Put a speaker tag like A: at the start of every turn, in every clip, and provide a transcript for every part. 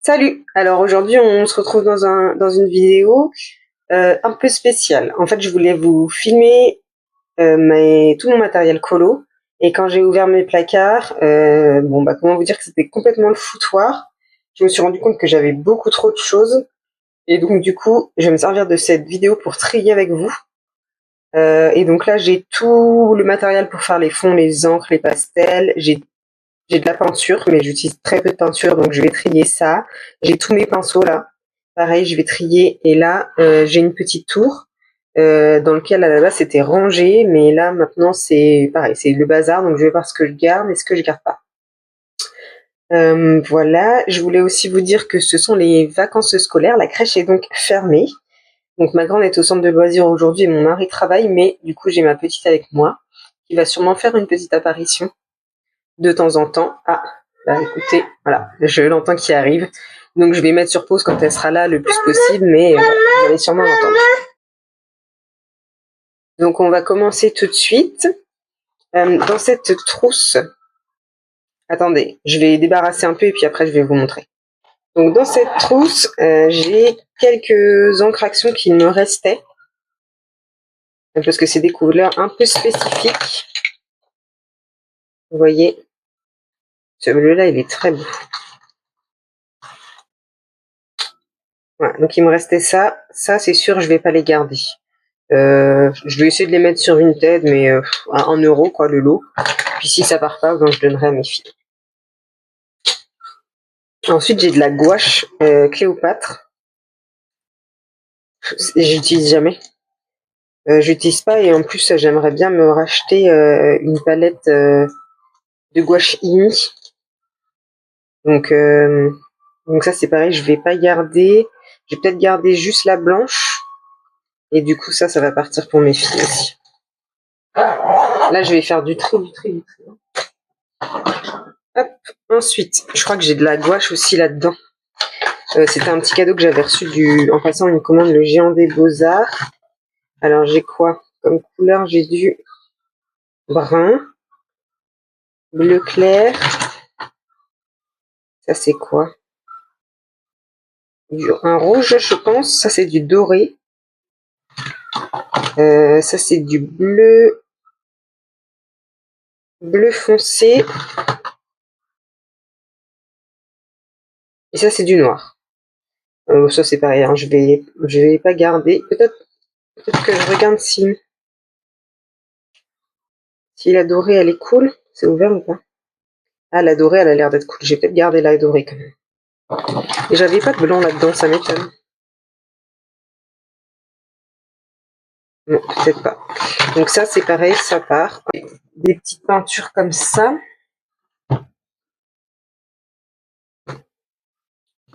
A: Salut! Alors aujourd'hui on se retrouve dans une vidéo un peu spéciale. En fait je voulais vous filmer tout mon matériel colo et quand j'ai ouvert mes placards, comment vous dire que c'était complètement le foutoir. Je me suis rendu compte que j'avais beaucoup trop de choses et donc du coup je vais me servir de cette vidéo pour trier avec vous. Et donc là j'ai tout le matériel pour faire les fonds, les encres, les pastels. J'ai de la peinture, mais j'utilise très peu de peinture, donc je vais trier ça. J'ai tous mes pinceaux là. Pareil, je vais trier. Et là, j'ai une petite tour dans lequel à la base c'était rangé, mais là maintenant c'est pareil, c'est le bazar. Donc je vais voir ce que je garde et ce que je garde pas. Voilà. Je voulais aussi vous dire que ce sont les vacances scolaires. La crèche est donc fermée. Donc ma grande est au centre de loisirs aujourd'hui et mon mari travaille, mais du coup j'ai ma petite avec moi qui va sûrement faire une petite apparition de temps en temps. Ah, bah écoutez, voilà, je l'entends qui arrive. Donc je vais mettre sur pause quand elle sera là le plus possible, mais vous allez sûrement l'entendre. Donc on va commencer tout de suite. Dans cette trousse, attendez, je vais débarrasser un peu et puis après je vais vous montrer. Donc dans cette trousse, j'ai quelques encrations qui me restaient, parce que c'est des couleurs un peu spécifiques. Vous voyez, ce bleu-là, il est très beau. Voilà, donc il me restait ça. Ça, c'est sûr, je vais pas les garder. Je vais essayer de les mettre sur Vinted, mais à 1 € quoi le lot. Puis si ça part pas, ben, je donnerai à mes filles. Ensuite, j'ai de la gouache Cléopâtre. J'utilise jamais. J'utilise pas et en plus j'aimerais bien me racheter une palette de gouache Imi. Donc ça c'est pareil, je vais pas garder. Je vais peut-être garder juste la blanche. Et du coup ça va partir pour mes filles aussi. Là je vais faire du tri. Hop. Ensuite, je crois que j'ai de la gouache aussi là-dedans. C'était un petit cadeau que j'avais reçu en passant une commande le Géant des Beaux-Arts. Alors j'ai quoi comme couleur? J'ai du brun, bleu clair. Ça c'est quoi? Un rouge je pense. Ça c'est du doré. Ça c'est du bleu foncé. Et ça c'est du noir. Ça c'est pareil, hein, je vais pas garder. Peut-être que je regarde si la dorée elle est cool. C'est ouvert ou pas? Ah, la dorée elle a l'air d'être cool. J'ai peut-être gardé la dorée quand même. Et j'avais pas de blanc là-dedans, ça m'étonne. Non, peut-être pas. Donc ça c'est pareil, ça part. Des petites peintures comme ça.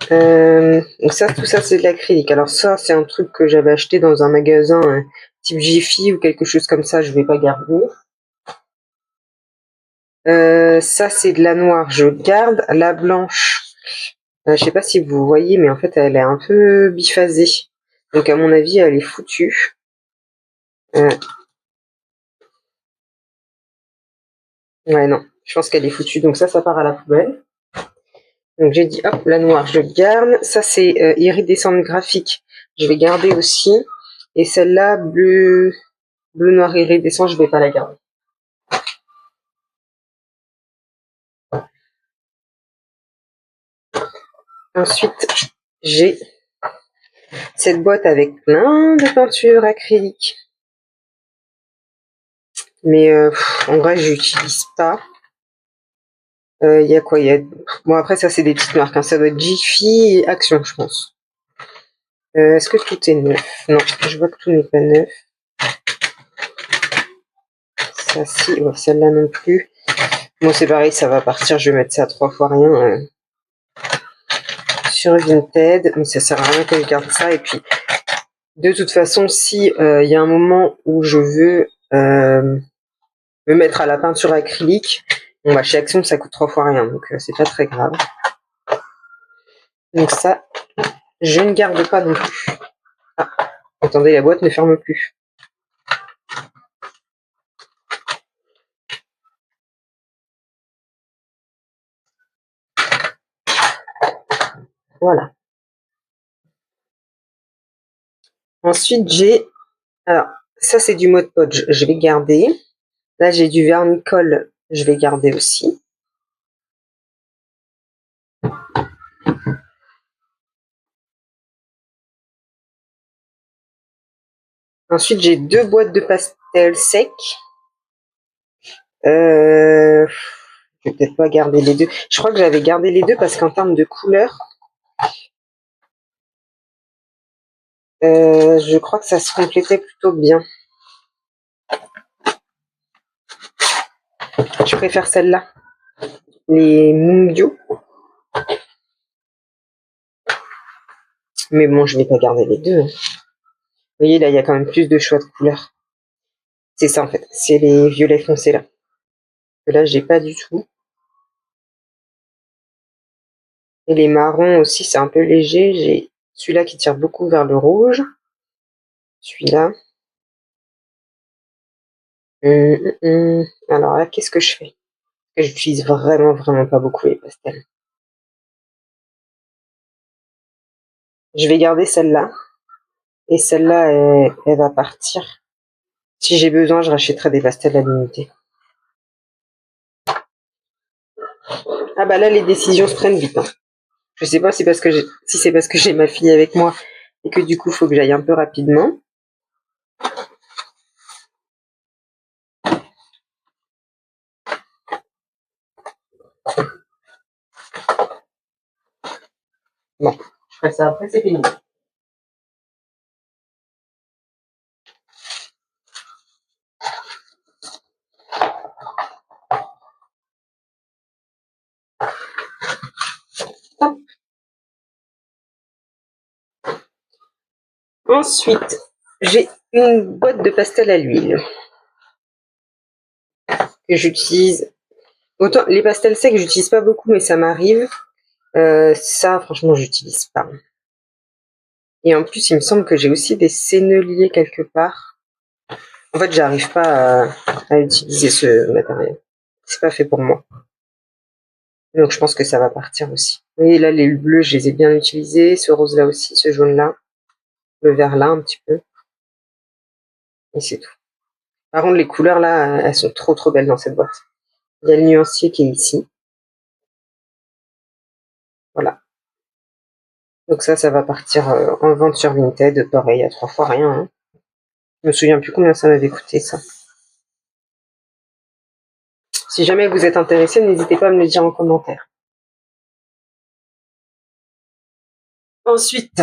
A: Donc ça, tout ça c'est de l'acrylique. Alors ça c'est un truc que j'avais acheté dans un magasin type Jiffy ou quelque chose comme ça, je vais pas garder. Ça c'est de la noire, je garde. La blanche, je sais pas si vous voyez, mais en fait elle est un peu biphasée. Donc à mon avis elle est foutue. Ouais non, je pense qu'elle est foutue, donc ça part à la poubelle. Donc j'ai dit hop, la noire je garde. Ça c'est iridescente graphique, je vais garder aussi. Et celle-là, bleu noir iridescent, je vais pas la garder. Ensuite, j'ai cette boîte avec plein de peintures acryliques. Mais en vrai, j'utilise pas. Il y a quoi? Bon, après, ça, c'est des petites marques. Hein. Ça doit être Jiffy et Action, je pense. Est-ce que tout est neuf? Non, je vois que tout n'est pas neuf. Ça, si. Ouais, celle-là non plus. Bon, c'est pareil, ça va partir. Je vais mettre ça à 3 fois rien sur Vinted. Mais ça sert à rien que je garde ça. Et puis, de toute façon, si y a un moment où je veux me mettre à la peinture acrylique, bon bah chez Action ça coûte 3 fois rien, donc c'est pas très grave. Donc ça, je ne garde pas non plus. Ah, attendez, la boîte ne ferme plus. Voilà. Ensuite, j'ai... Alors, ça, c'est du Mod Podge. Je vais garder. Là, j'ai du vernis-colle. Je vais garder aussi. Ensuite, j'ai 2 boîtes de pastels secs. Je vais peut-être pas garder les deux. Je crois que j'avais gardé les deux parce qu'en termes de couleur, je crois que ça se complétait plutôt bien. Je préfère celle-là, les Mungyo. Mais bon, je vais pas garder les deux. Vous voyez, là, il y a quand même plus de choix de couleurs. C'est ça, en fait. C'est les violets foncés, là. Que là, j'ai pas du tout. Et les marrons aussi, c'est un peu léger. J'ai celui-là qui tire beaucoup vers le rouge. Celui-là. Alors là, qu'est-ce que je fais? Parce que j'utilise vraiment, vraiment pas beaucoup les pastels. Je vais garder celle-là. Et celle-là, elle va partir. Si j'ai besoin, je rachèterai des pastels à l'unité. Ah bah là, les décisions se prennent vite. Hein. Je sais pas si c'est parce que j'ai ma fille avec moi et que du coup, faut que j'aille un peu rapidement. Bon, je ferai ça après, c'est fini. Hop. Ensuite, j'ai une boîte de pastel à l'huile que j'utilise. Autant les pastels secs, j'utilise pas beaucoup, mais ça m'arrive. Ça, franchement, j'utilise pas. Et en plus, il me semble que j'ai aussi des senneliers quelque part. En fait, j'arrive pas à utiliser ce matériel. C'est pas fait pour moi. Donc, je pense que ça va partir aussi. Vous voyez, là, les bleus, je les ai bien utilisés. Ce rose-là aussi, ce jaune-là. Le vert-là, un petit peu. Et c'est tout. Par contre, les couleurs, là, elles sont trop, trop belles dans cette boîte. Il y a le nuancier qui est ici. Voilà. Donc ça va partir en vente sur Vinted. Pareil, à 3 fois rien. Hein. Je me souviens plus combien ça m'avait coûté, ça. Si jamais vous êtes intéressé, n'hésitez pas à me le dire en commentaire. Ensuite,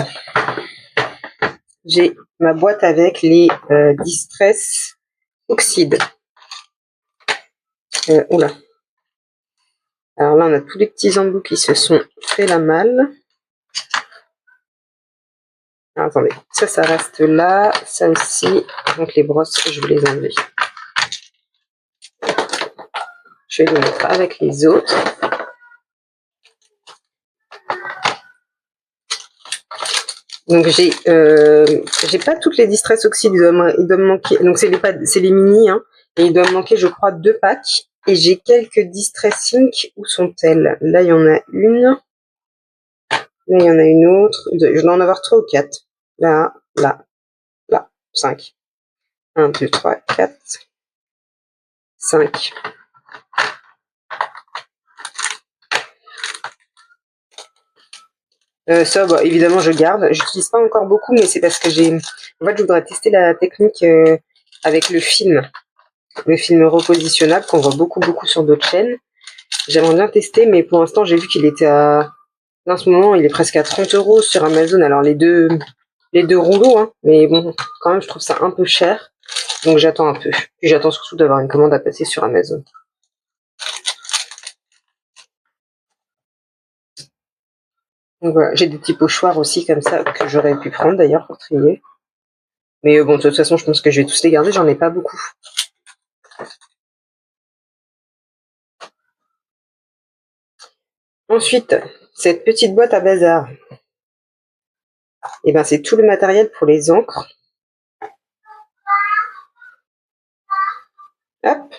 A: j'ai ma boîte avec les Distress Oxyde. Oula. Alors là, on a tous les petits embouts qui se sont fait la malle. Alors, attendez, ça reste là. Ça aussi. Donc les brosses, je vais les enlever. Je vais les mettre avec les autres. Donc j'ai pas toutes les Distress Oxyde, il doit me manquer. Donc c'est les mini, hein, et il doit me manquer, je crois, 2 packs. Et j'ai quelques Distress Ink. Où sont-elles? Là, il y en a une. Là, il y en a une autre. Je dois en avoir 3 ou 4. Là, là, là. 5. 1, 2, 3, 4, 5. Ça, bah, évidemment, je garde. J'utilise pas encore beaucoup, mais c'est parce que en fait, je voudrais tester la technique avec le film repositionnable qu'on voit beaucoup, beaucoup sur d'autres chaînes. J'aimerais bien tester, mais pour l'instant, j'ai vu qu'il était à... Là, en ce moment, il est presque à 30 € sur Amazon. Alors, les deux rouleaux, hein. Mais bon, quand même, je trouve ça un peu cher. Donc, j'attends un peu. Puis, j'attends surtout d'avoir une commande à passer sur Amazon. Donc, voilà. J'ai des petits pochoirs aussi, comme ça, que j'aurais pu prendre, d'ailleurs, pour trier. Mais bon, de toute façon, je pense que je vais tous les garder. J'en ai pas beaucoup. Ensuite, cette petite boîte à bazar. Et ben, c'est tout le matériel pour les encres. Hop.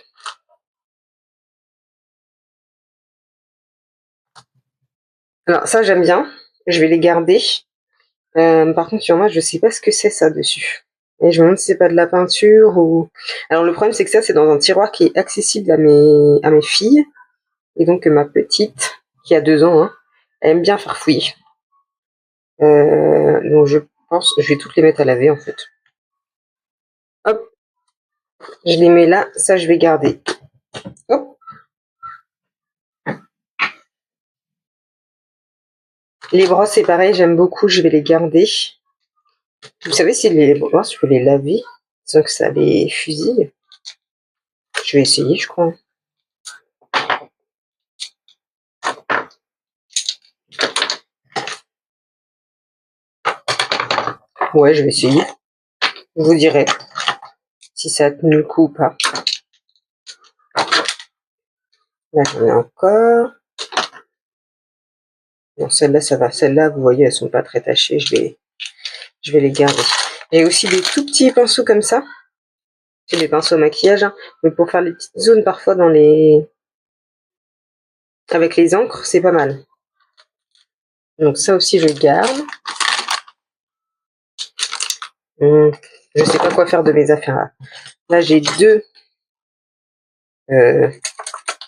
A: Alors ça, j'aime bien. je vais les garder. Par contre, il y en a, je sais pas ce que c'est ça dessus. Et je me demande si c'est pas de la peinture ou... Alors le problème c'est que ça c'est dans un tiroir qui est accessible à mes filles. Et donc ma petite, qui a 2 ans, hein, elle aime bien farfouiller. Donc je pense, je vais toutes les mettre à laver en fait. Hop, je les mets là, ça je vais garder. Hop. Les brosses c'est pareil, j'aime beaucoup, je vais les garder. Vous savez si les brosses, je peux les laver sans que ça les fusille? Je vais essayer, je crois. Ouais, je vais essayer. Je vous dirai si ça a tenu le coup ou pas. Là, j'en ai encore. Bon, celle-là, ça va. Celles-là, vous voyez, elles sont pas très tachées. Je vais les garder. J'ai aussi des tout petits pinceaux comme ça. C'est des pinceaux maquillage, hein, mais pour faire les petites zones parfois dans les... Avec les encres, c'est pas mal. Donc ça aussi, je garde. Je sais pas quoi faire de mes affaires là. Là, j'ai 2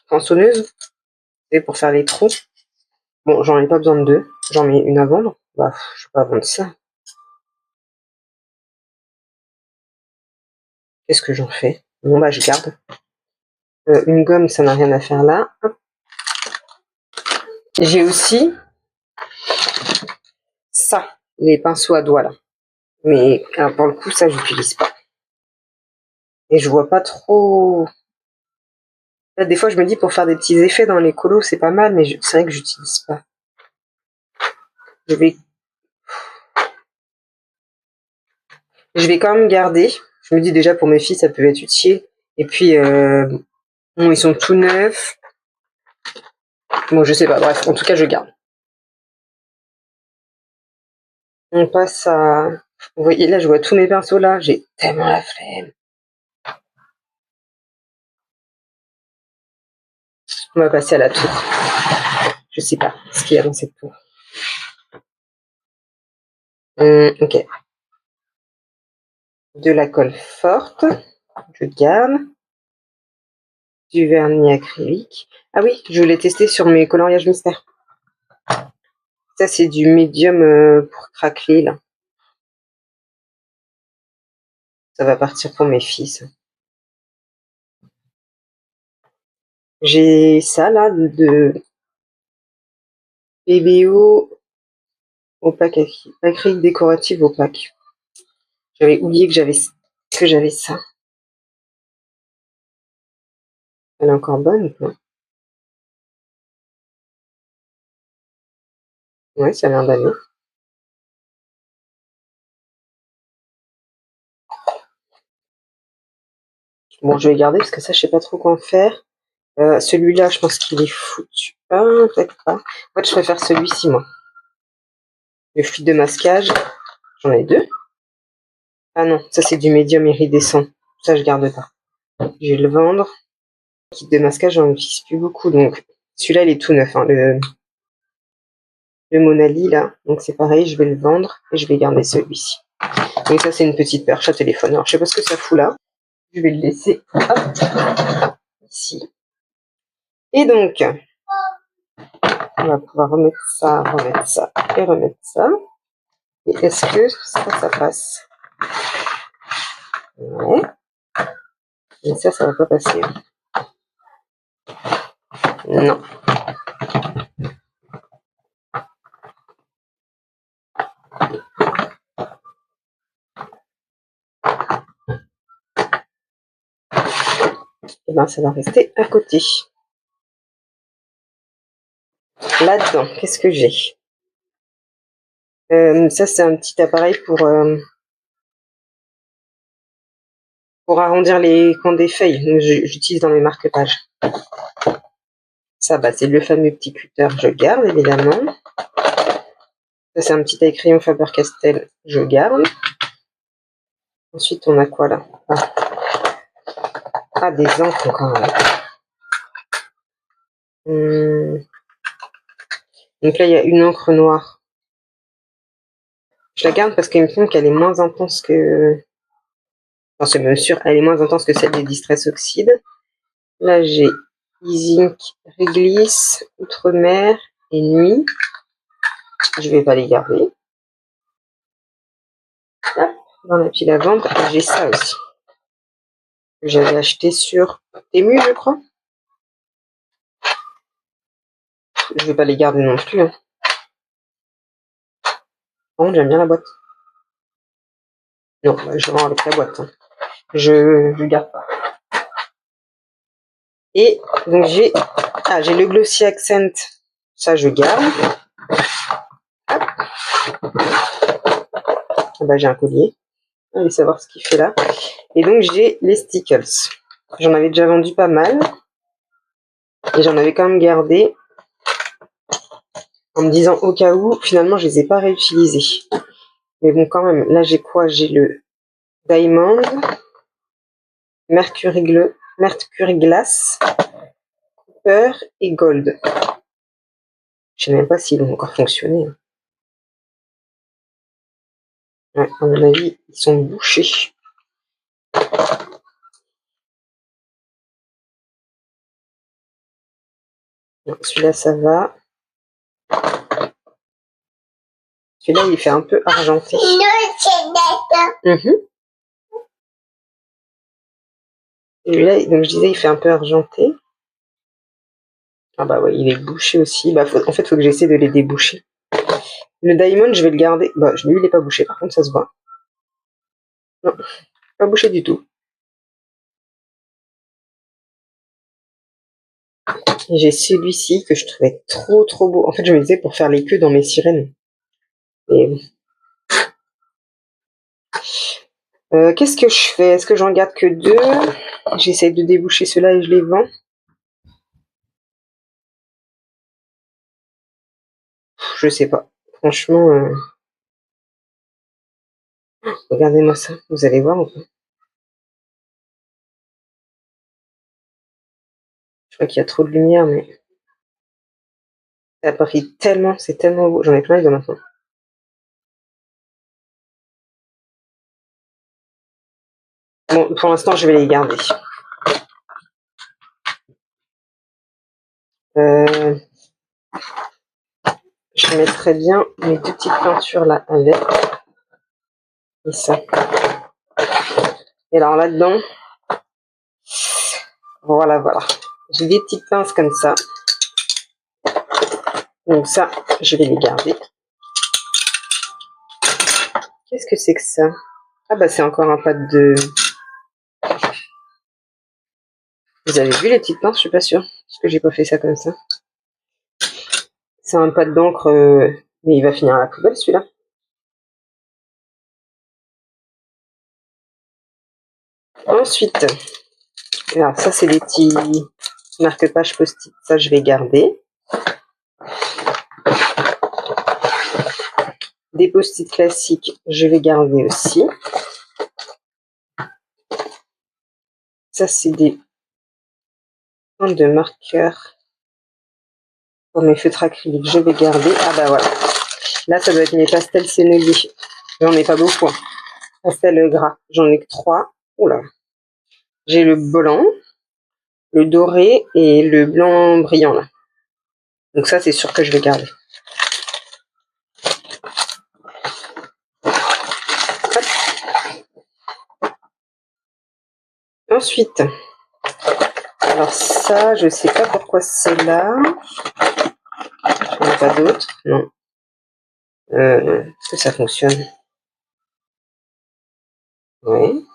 A: tronçonneuses. C'est pour faire les trous. Bon, j'en ai pas besoin de 2. J'en mets une à vendre. Bah, je vais pas vendre ça. Qu'est-ce que j'en fais? Bon, bah, je garde. Une gomme, ça n'a rien à faire là. Hop. J'ai aussi ça, les pinceaux à doigts là. Mais alors, pour le coup, ça, j'utilise pas. Et je vois pas trop... Là, des fois, je me dis pour faire des petits effets dans les colos, c'est pas mal, mais c'est vrai que j'utilise pas. Je vais quand même garder. Je me dis déjà pour mes filles, ça peut être utile. Et puis, bon, ils sont tout neufs. Bon, je sais pas. Bref, en tout cas, je garde. On passe à... Vous voyez, là, je vois tous mes pinceaux là. J'ai tellement la flemme. On va passer à la tour. Je sais pas ce qu'il y a dans cette tour. Ok. De la colle forte. Je garde. Du vernis acrylique. Ah oui, je voulais tester sur mes coloriages mystères. Ça, c'est du médium pour craqueler, là. Ça va partir pour mes filles, ça. J'ai ça, là, de BBO opaque, acrylique décorative opaque. J'avais oublié que j'avais ça. Elle est encore bonne ou pas? Ouais, ça a l'air d'aller. Bon, je vais garder parce que ça, je sais pas trop quoi en faire. Celui-là, je pense qu'il est foutu. Ah, peut-être pas. En fait, je préfère celui-ci, moi. Le fluide de masquage. J'en ai 2. Ah non, ça c'est du médium iridescent. Ça, je garde pas. Je vais le vendre. Le kit de masquage, j'en utilise plus beaucoup. Donc, celui-là, il est tout neuf. Hein, le Monali, là. Donc, c'est pareil, je vais le vendre et je vais garder celui-ci. Donc, ça, c'est une petite perche à téléphone. Alors, je sais pas ce que ça fout là. Je vais le laisser ici. Et donc, on va pouvoir remettre ça et remettre ça. Et est-ce que ça passe? Ouais. Mais ça va pas passer. Non. Et ben, ça va rester à côté. Là-dedans, qu'est-ce que j'ai? Ça, c'est un petit appareil pour arrondir les coins des feuilles. Donc, j'utilise dans mes marque-pages. Ça, bah, c'est le fameux petit cutter. Je garde, évidemment. Ça, c'est un petit taille-crayon Faber-Castell. Je garde. Ensuite, on a quoi, là? Ah, des encres, encore. Donc là, il y a une encre noire. Je la garde parce qu'il me semble qu'elle est moins intense que... Enfin, c'est même sûr, elle est moins intense que celle des Distress Oxide. Là, j'ai Zinc, Réglisse, Outre-mer et Nuit. Je vais pas les garder. Hop, dans la pile à vendre, j'ai ça aussi. Que j'avais acheté sur Temu, je crois. Je vais pas les garder non plus. Hein. Bon, j'aime bien la boîte. Non, bah, je rends avec la boîte. Hein. Je garde pas. Et donc j'ai le Glossy Accent. Ça, je garde. Hop. Ah bah, j'ai un collier. Allez savoir ce qu'il fait là. Et donc j'ai les Stickles. J'en avais déjà vendu pas mal. Et j'en avais quand même gardé. En me disant au cas où, finalement je les ai pas réutilisés. Mais bon quand même, là j'ai quoi? J'ai le Diamond, Mercury Glass, Copper et Gold. Je sais même pas s'ils vont encore fonctionner. Ouais, à mon avis, ils sont bouchés. Celui-là, ça va. Celui-là, il fait un peu argenté. Celui-là, donc je disais, il fait un peu argenté. Ah bah ouais, il est bouché aussi. Bah, en fait, il faut que j'essaie de les déboucher. Le Diamond, je vais le garder. Bah, lui, il est pas bouché. Par contre, ça se voit. Non, pas bouché du tout. J'ai celui-ci que je trouvais trop beau. En fait, je me disais pour faire les queues dans mes sirènes. Et qu'est-ce que je fais? Est-ce que j'en garde que 2? J'essaie de déboucher ceux-là et je les vends. Je sais pas. Franchement, regardez-moi ça. Vous allez voir ou pas? Je crois qu'il y a trop de lumière, mais ça brille tellement. C'est tellement beau. J'en ai plein les deux maintenant. Bon, pour l'instant, je vais les garder. Je mettrais bien mes 2 petites peintures là avec. Et ça. Et alors là-dedans, voilà. J'ai des petites pinces comme ça. Donc ça, je vais les garder. Qu'est-ce que c'est que ça? Ah bah c'est encore un pad de... Vous avez vu les petites pinces? Je suis pas sûre. Parce que j'ai pas fait ça comme ça. C'est un pad d'encre, mais il va finir à la poubelle celui-là. Ensuite, alors ça c'est des petits marque-pages post-it. Ça je vais garder. Des post-it classiques, je vais garder aussi. Ça c'est des points de marqueur pour mes feutres acryliques, je vais garder. Ah bah voilà. Là ça doit être mes pastels senneliers. J'en ai pas beaucoup. Hein. Pastel gras, j'en ai que 3. Oula. J'ai le blanc, le doré et le blanc brillant là. Donc ça c'est sûr que je vais garder. Hop. Ensuite, alors ça, je sais pas pourquoi c'est là. J'en ai pas d'autres, non. Est-ce que ça fonctionne? Oui.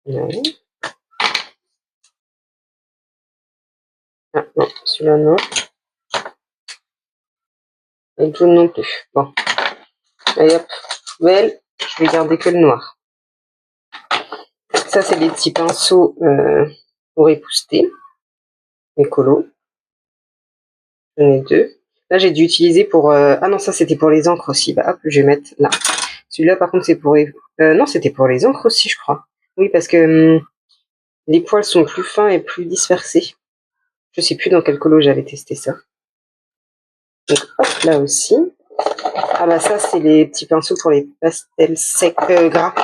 A: Oui. Ah non, celui-là non. Et le jaune non plus. Bon. Allez hop, poubelle. Je vais garder que le noir. Ça, c'est des petits pinceaux pour épousseter. Écolo. J'en ai 2. Là, j'ai dû utiliser pour... Ah non, ça, c'était pour les encres aussi. Bah hop, je vais mettre là. Celui-là, par contre, c'est pour... non, c'était pour les encres aussi, je crois. Oui, parce que les poils sont plus fins et plus dispersés. Je sais plus dans quel colo j'avais testé ça. Donc hop, là aussi. Ah bah ça, c'est les petits pinceaux pour les pastels secs, gras.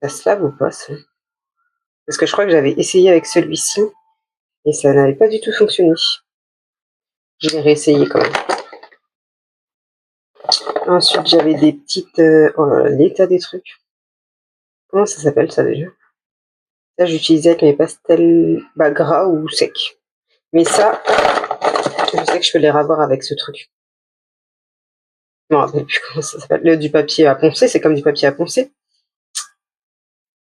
A: Ça se lave ou pas, ça? Parce que je crois que j'avais essayé avec celui-ci et ça n'avait pas du tout fonctionné. Je vais réessayer quand même. Ensuite, j'avais des petites... oh là là, l'état des trucs. Comment ça s'appelle ça déjà? Ça, j'utilisais avec mes pastels gras ou secs. Mais ça, je sais que je peux les ravoir avec ce truc. Je me rappelle plus comment ça s'appelle. Du papier à poncer, c'est comme du papier à poncer.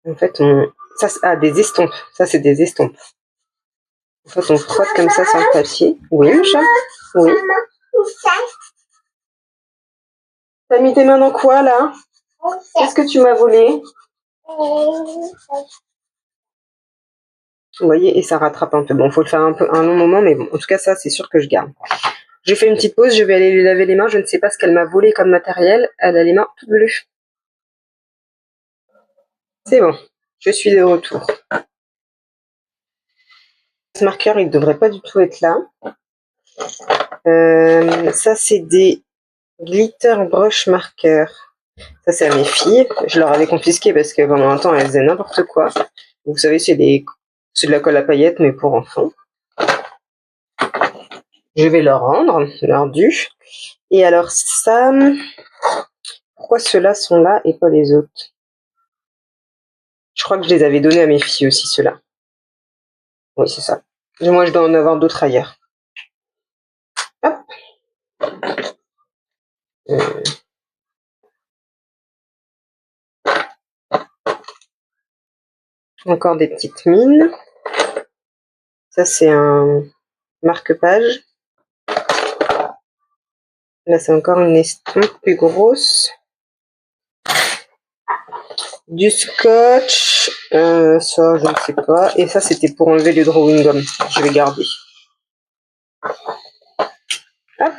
A: En fait, des estampes. Ça, c'est des estampes. En fait, on frotte comme ça sur le papier. Oui, mon chat? Oui. T'as mis tes mains dans quoi, là? Qu'est-ce que tu m'as volé? Vous voyez, et ça rattrape un peu. Bon, faut le faire un long moment, mais bon, en tout cas, ça, c'est sûr que je garde. J'ai fait une petite pause, je vais aller lui laver les mains. Je ne sais pas ce qu'elle m'a volé comme matériel. Elle a les mains toutes bleues. C'est bon, je suis de retour. Ce marqueur, il ne devrait pas du tout être là. Ça, c'est des glitter brush marqueurs. Ça, c'est à mes filles. Je leur avais confisqué parce que pendant un temps, elles faisaient n'importe quoi. Vous savez, c'est de la colle à paillettes, mais pour enfants. Je vais leur rendre, leur dû. Et alors ça, pourquoi ceux-là sont là et pas les autres? Je crois que je les avais donnés à mes filles aussi, ceux-là. Oui, c'est ça. Moi, je dois en avoir d'autres ailleurs. Hop. Encore des petites mines. Ça, c'est un marque-page. Là, c'est encore une estompe plus grosse. Du scotch. Ça, je ne sais pas. Et ça, c'était pour enlever le drawing gum. Je vais garder. Hop.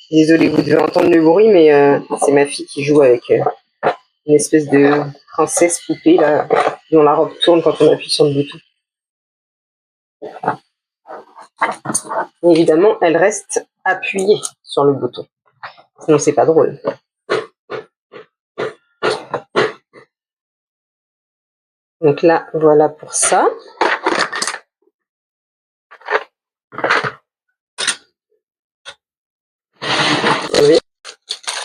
A: Désolée, vous devez entendre le bruit, mais c'est ma fille qui joue avec une espèce de princesse poupée, là, dont la robe tourne quand on appuie sur le bouton. Et évidemment, elle reste appuyée sur le bouton. Sinon, c'est pas drôle. Donc là, voilà pour ça. Oui.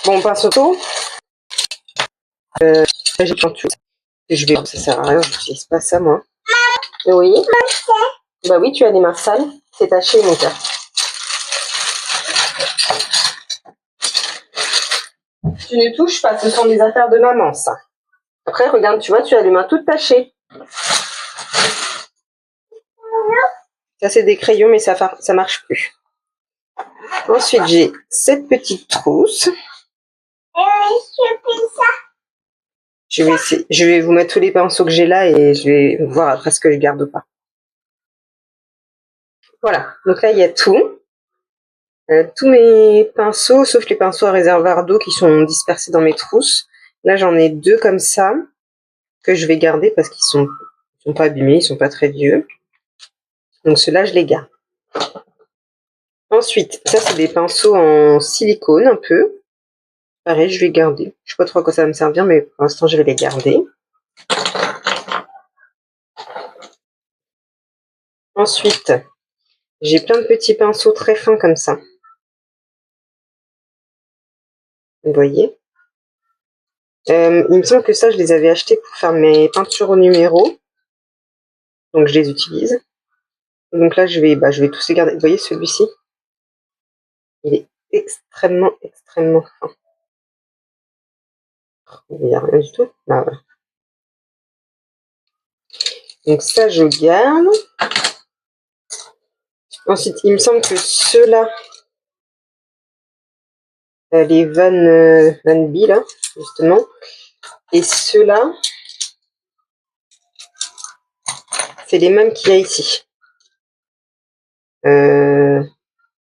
A: Bon, on passe au tour. J'ai plein de choses. Ça sert à rien, je n'utilise pas ça, moi. Oui. Bah oui, tu as des mains sales. C'est taché, mon cœur. Tu ne touches pas, ce sont des affaires de maman, ça. Après, regarde, tu vois, tu as les mains toutes tachées. Ça, c'est des crayons, mais ça marche plus. Ensuite, j'ai cette petite trousse. Je vais vous mettre tous les pinceaux que j'ai là et je vais voir après ce que je garde ou pas. Voilà, donc là, il y a tout. Tous mes pinceaux, sauf les pinceaux à réservoir d'eau qui sont dispersés dans mes trousses. Là, j'en ai 2 comme ça, que je vais garder parce qu'ils sont pas abîmés, ils sont pas très vieux. Donc ceux-là, je les garde. Ensuite, ça, c'est des pinceaux en silicone un peu. Pareil, je vais garder. Je sais pas trop à quoi ça va me servir, mais pour l'instant, je vais les garder. Ensuite, j'ai plein de petits pinceaux très fins comme ça. Vous voyez? Il me semble que ça, je les avais achetés pour faire mes peintures au numéro. Donc, je les utilise. Donc là, je vais tous les garder. Vous voyez celui-ci? Il est extrêmement, extrêmement fin. Il n'y a rien du tout. Là, voilà. Donc ça, je garde. Ensuite, il me semble que ceux-là, les Van B, là, justement, et ceux-là, c'est les mêmes qu'il y a ici.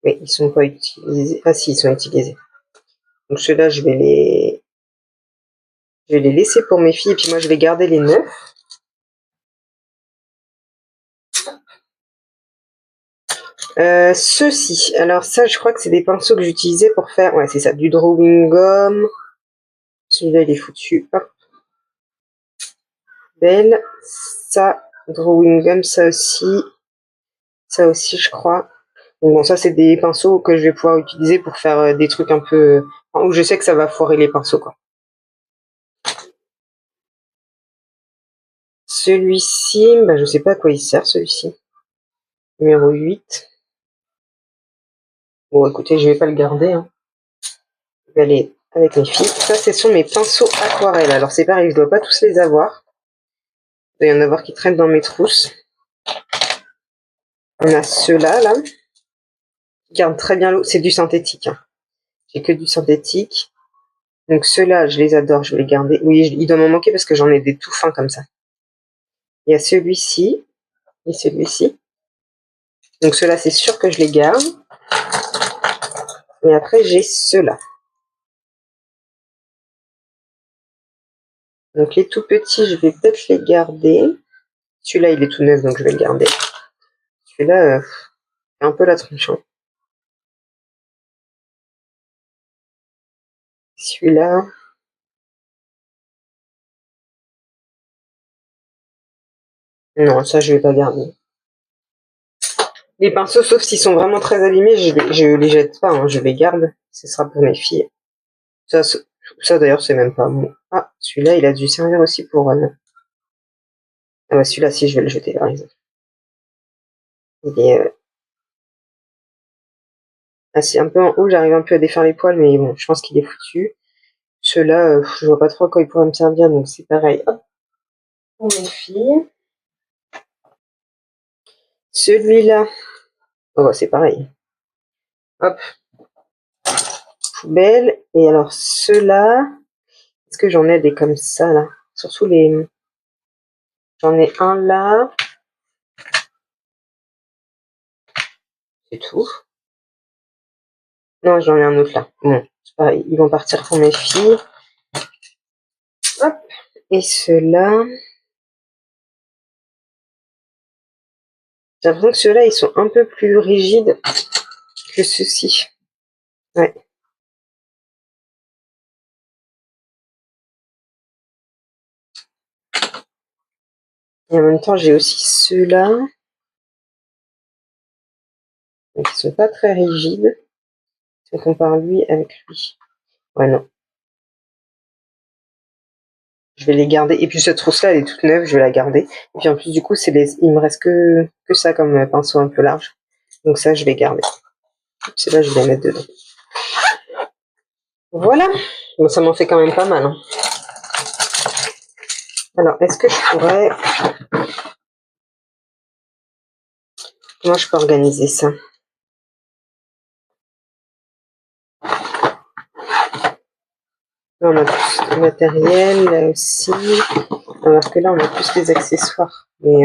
A: Oui, ils sont pas utilisés. Ah si, ils sont utilisés. Donc ceux-là, je vais Je vais les laisser pour mes filles et puis moi je vais garder les neufs. Ceux-ci, alors ça je crois que c'est des pinceaux que j'utilisais pour faire, ouais c'est ça, du drawing gum. Celui-là il est foutu, hop. Belle, ça, drawing gum, ça aussi je crois. Bon ça c'est des pinceaux que je vais pouvoir utiliser pour faire des trucs un peu, où je sais que ça va foirer les pinceaux quoi. Celui-ci, bah, je sais pas à quoi il sert celui-ci. Numéro 8. Bon écoutez, je vais pas le garder, hein. Je vais aller avec mes filles. Ça, ce sont mes pinceaux aquarelles. Alors c'est pareil, je dois pas tous les avoir. Il doit y en avoir qui traînent dans mes trousses. On a ceux-là, là. Qui gardent très bien l'eau. C'est du synthétique, hein. J'ai que du synthétique. Donc ceux-là, je les adore, je vais les garder. Oui, il doit m'en manquer parce que j'en ai des tout fins comme ça. Il y a celui-ci et celui-ci. Donc ceux-là, c'est sûr que je les garde. Et après, j'ai ceux-là. Donc les tout petits, je vais peut-être les garder. Celui-là, il est tout neuf, donc je vais le garder. Celui-là, c'est un peu la tronche. Celui-là. Non, ça, je vais pas garder. Les pinceaux, sauf s'ils sont vraiment très abîmés, je les jette pas, hein, je les garde. Ce sera pour mes filles. Ça d'ailleurs, c'est même pas bon. Ah, celui-là, il a dû servir aussi pour... Ah bah celui-là, si, je vais le jeter, par exemple. Il est assez un peu en haut, j'arrive un peu à défaire les poils, mais bon, je pense qu'il est foutu. Ceux-là, je vois pas trop à quoi ils pourraient me servir, donc c'est pareil. Hop, pour mes filles. Celui-là, oh, bah, c'est pareil. Hop, poubelle. Et alors, ceux-là, est-ce que j'en ai des comme ça, là? Surtout les... J'en ai un là. C'est tout. Non, j'en ai un autre là. Bon, c'est pareil, ils vont partir pour mes filles. Hop. Et ceux-là. J'ai l'impression que ceux-là, ils sont un peu plus rigides que ceux-ci. Ouais. Et en même temps, j'ai aussi ceux-là. Donc, ils sont pas très rigides. Si on compare lui avec lui. Ouais, non. Je vais les garder. Et puis, cette trousse-là, elle est toute neuve, je vais la garder. Et puis, en plus, du coup, il me reste que ça comme pinceau un peu large. Donc, ça, je vais garder. Ceux-là, je vais les mettre dedans. Voilà. Bon, ça m'en fait quand même pas mal, hein. Alors, est-ce que je pourrais... Comment je peux organiser ça? Là, on a plus de matériel, là aussi. Alors que là, on a plus des accessoires. Mais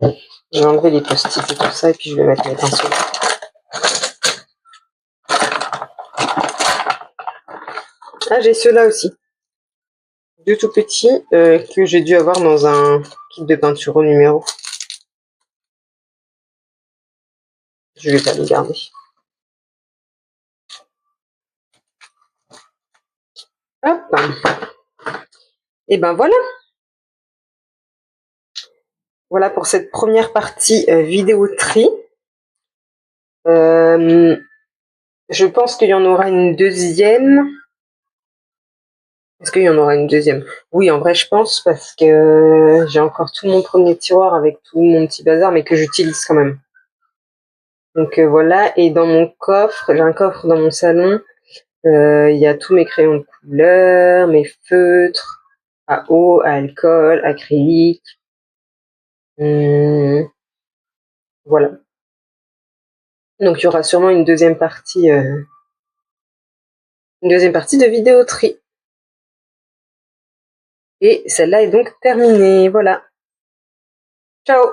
A: je vais enlever les post-it et tout ça, et puis je vais mettre mes pinceaux. Ah, j'ai ceux-là aussi. Deux tout petits que j'ai dû avoir dans un kit de peinture au numéro. Je vais pas les garder. Hop. Et ben voilà. Voilà pour cette première partie vidéo tri. Je pense qu'il y en aura une deuxième. Est-ce qu'il y en aura une deuxième? Oui, en vrai, je pense, parce que j'ai encore tout mon premier tiroir avec tout mon petit bazar, mais que j'utilise quand même. Donc voilà, et dans mon coffre, j'ai un coffre dans mon salon, il y a tous mes crayons de couleur, mes feutres, à eau, à alcool, acrylique. Voilà. Donc il y aura sûrement une deuxième partie de vidéo tri. Et celle-là est donc terminée. Voilà. Ciao!